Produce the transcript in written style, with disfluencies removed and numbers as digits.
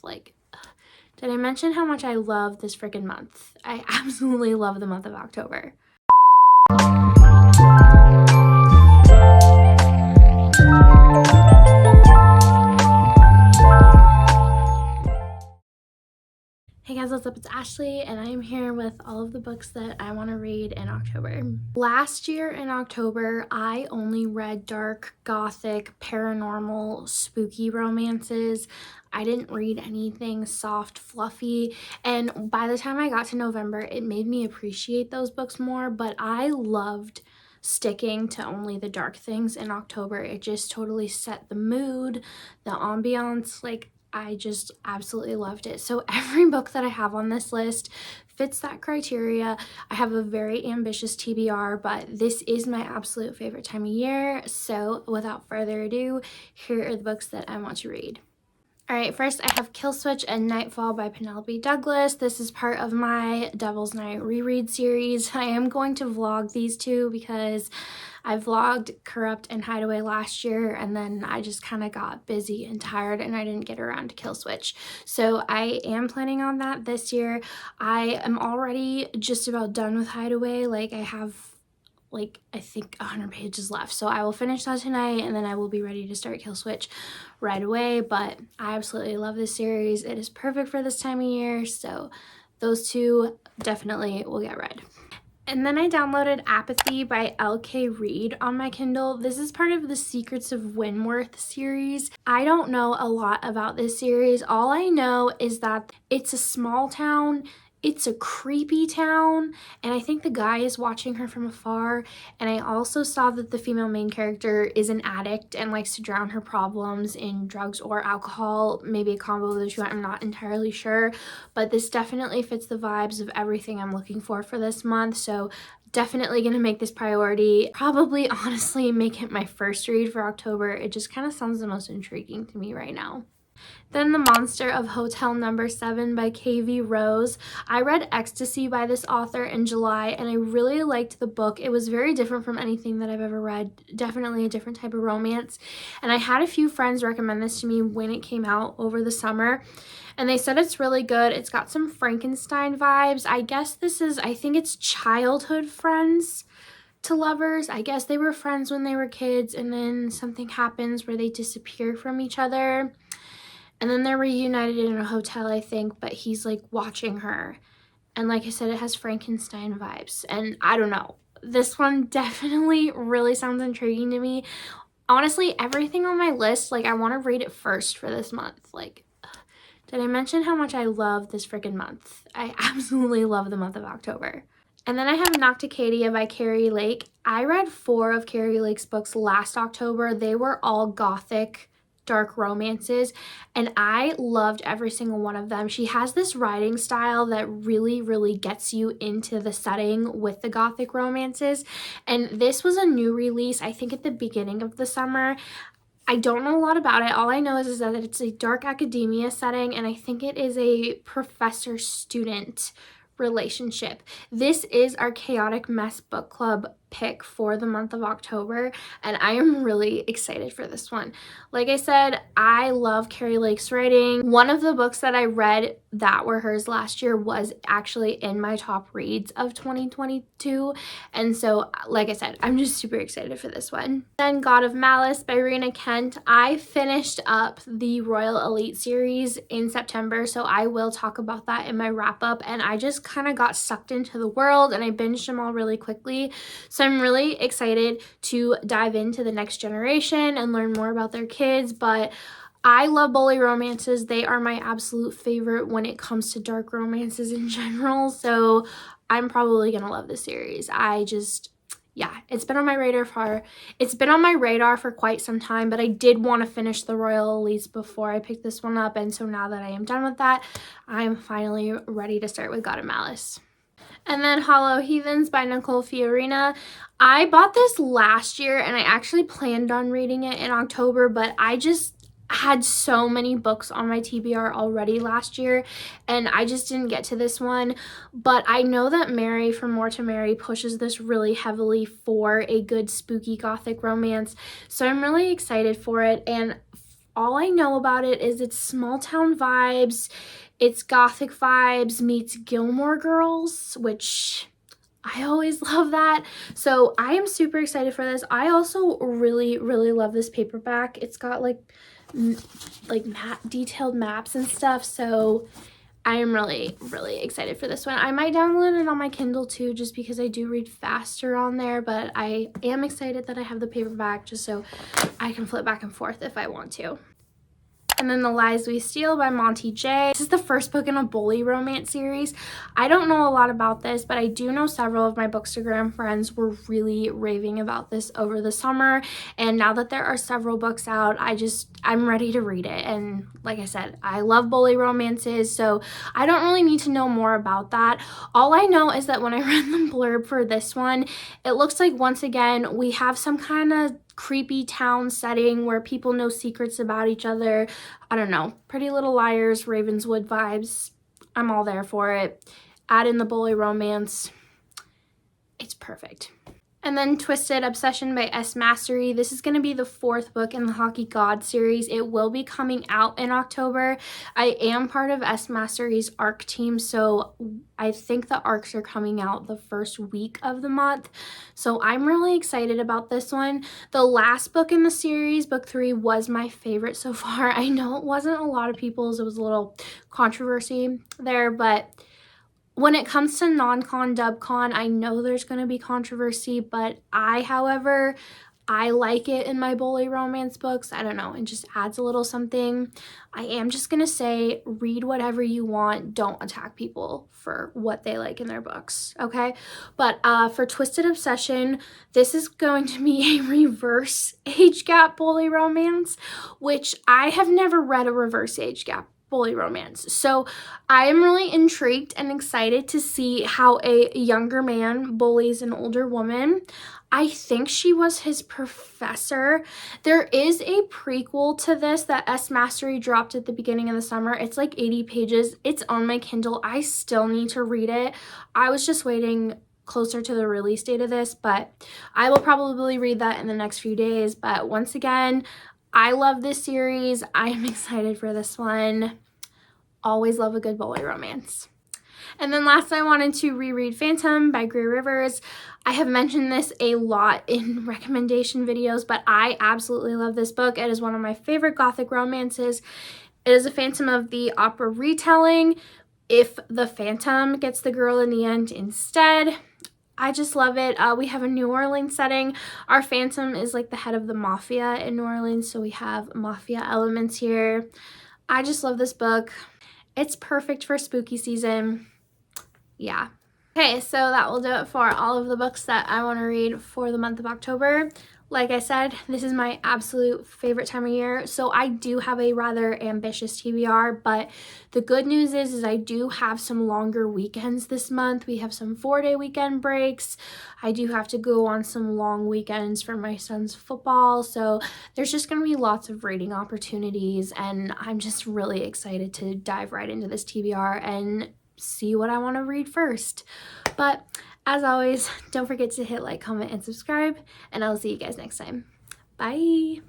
Like, did I mention how much I love this freaking month? I absolutely love the month of October. Hey guys, what's up? It's Ashley, and I am here with all of the books that I want to read in October. Last year in October, I only read dark, gothic, paranormal, spooky romances. I didn't read anything soft, fluffy, and by the time I got to November, it made me appreciate those books more, but I loved sticking to only the dark things in October. It just totally set the mood, the ambiance, like I just absolutely loved it. So every book that I have on this list fits that criteria. I have a very ambitious TBR, but this is my absolute favorite time of year. So without further ado, here are the books that I want to read. Alright, first I have Kill Switch and Nightfall by Penelope Douglas. This is part of my Devil's Night reread series. I am going to vlog these two because I vlogged Corrupt and Hideaway last year, and then I just kind of got busy and tired and I didn't get around to Kill Switch. So I am planning on that this year. I am already just about done with Hideaway. Like, I have I think 100 pages left, so I will finish that tonight and then I will be ready to start Kill Switch right away. But I absolutely love this series. It is perfect for this time of year, so those two definitely will get read. And then I downloaded Apathy by L.K. Reid on my Kindle. This is part of the Secrets of Wentworth series. I don't know a lot about this series. All I know is that it's a small town. It's a creepy town, and I think the guy is watching her from afar. And I also saw that the female main character is an addict and likes to drown her problems in drugs or alcohol, maybe a combo of the two. I'm not entirely sure, but this definitely fits the vibes of everything I'm looking for this month. So definitely gonna make this priority. Probably honestly make it my first read for October. It just kind of sounds the most intriguing to me right now. Then The Monster of Hotel Number 7 by K.V. Rose. I read Ecstasy by this author in July, and I really liked the book. It was very different from anything that I've ever read. Definitely a different type of romance. And I had a few friends recommend this to me when it came out over the summer, and they said it's really good. It's got some Frankenstein vibes. I think it's childhood friends to lovers. I guess they were friends when they were kids, and then something happens where they disappear from each other. And then they're reunited in a hotel, I think, but he's like watching her. And like I said, it has Frankenstein vibes. And I don't know. This one definitely really sounds intriguing to me. Honestly, everything on my list, like I want to read it first for this month. Like, did I mention how much I love this freaking month? I absolutely love the month of October. And then I have Knocked Acadia by Carrie Lake. I read 4 of Carrie Lake's books last October. They were all gothic, dark romances, and I loved every single one of them. She has this writing style that really gets you into the setting with the gothic romances, and this was a new release, I think at the beginning of the summer. I don't know a lot about it. All I know is that it's a dark academia setting, and I think it is a professor-student relationship. This is our Chaotic Mess book club pick for the month of October, and I am really excited for this one. Like I said, I love Carrie Lake's writing. One of the books that I read that were hers last year was actually in my top reads of 2022, and so like I said, I'm just super excited for this one. Then God of Malice by Rena Kent. I finished up the Royal Elite series in September, so I will talk about that in my wrap up, and I just kind of got sucked into the world and I binged them all really quickly. So I'm really excited to dive into the next generation and learn more about their kids, but I love bully romances. They are my absolute favorite when it comes to dark romances in general, so I'm probably gonna love this series. Yeah, it's been on my radar for quite some time, but I did want to finish the Royal Elites before I picked this one up, and so now that I am done with that, I'm finally ready to start with God of Malice. And then Hollow Heathens by Nicole Fiorina. I bought this last year and I actually planned on reading it in October, but I just had so many books on my TBR already last year and I just didn't get to this one. But I know that Mary from More to Mary pushes this really heavily for a good spooky gothic romance, so I'm really excited for it. And all I know about it is it's small town vibes, it's gothic vibes meets Gilmore Girls, which I always love that. So I am super excited for this. I also really love this paperback. It's got like detailed maps and stuff, so I am really excited for this one. I might download it on my Kindle too, just because I do read faster on there, but I am excited that I have the paperback just so I can flip back and forth if I want to. And then The Lies We Steal by Monty J. This is the first book in a bully romance series. I don't know a lot about this, but I do know several of my Bookstagram friends were really raving about this over the summer. And now that there are several books out, I'm ready to read it. And like I said, I love bully romances, so I don't really need to know more about that. All I know is that when I read the blurb for this one, it looks like once again we have some kind of creepy town setting where people know secrets about each other. I don't know, Pretty Little Liars, Ravenswood vibes. I'm all there for it. Add in the bully romance. It's perfect. And then Twisted Obsession by S. Mastery. This is going to be the 4th book in the Hockey God series. It will be coming out in October. I am part of S. Mastery's ARC team, so I think the ARCs are coming out the first week of the month. So I'm really excited about this one. The last book in the series, book 3, was my favorite so far. I know it wasn't a lot of people's. It was a little controversy there, but when it comes to non-con, dub-con, I know there's going to be controversy, but however, I like it in my bully romance books. I don't know, it just adds a little something. I am just going to say, read whatever you want. Don't attack people for what they like in their books, okay? But for Twisted Obsession, this is going to be a reverse age gap bully romance, which I have never read a reverse age gap bully romance. So I am really intrigued and excited to see how a younger man bullies an older woman. I think she was his professor. There is a prequel to this that S. Mastery dropped at the beginning of the summer. It's like 80 pages. It's on my Kindle. I still need to read it. I was just waiting closer to the release date of this, but I will probably read that in the next few days. But once again, I love this series. I am excited for this one. Always love a good bully romance. And then last, I wanted to reread Phantom by Grey Rivers. I have mentioned this a lot in recommendation videos, but I absolutely love this book. It is one of my favorite gothic romances. It is a Phantom of the Opera retelling. If the Phantom gets the girl in the end instead, I just love it. We have a New Orleans setting. Our Phantom is like the head of the mafia in New Orleans, so we have mafia elements here. I just love this book. It's perfect for spooky season. Yeah. Okay, so that will do it for all of the books that I want to read for the month of October. Like I said, this is my absolute favorite time of year, so I do have a rather ambitious TBR, but the good news is I do have some longer weekends this month. We have some 4-day weekend breaks. I do have to go on some long weekends for my son's football, so there's just going to be lots of reading opportunities, and I'm just really excited to dive right into this TBR and see what I want to read first. But as always, don't forget to hit like, comment, and subscribe, and I'll see you guys next time. Bye!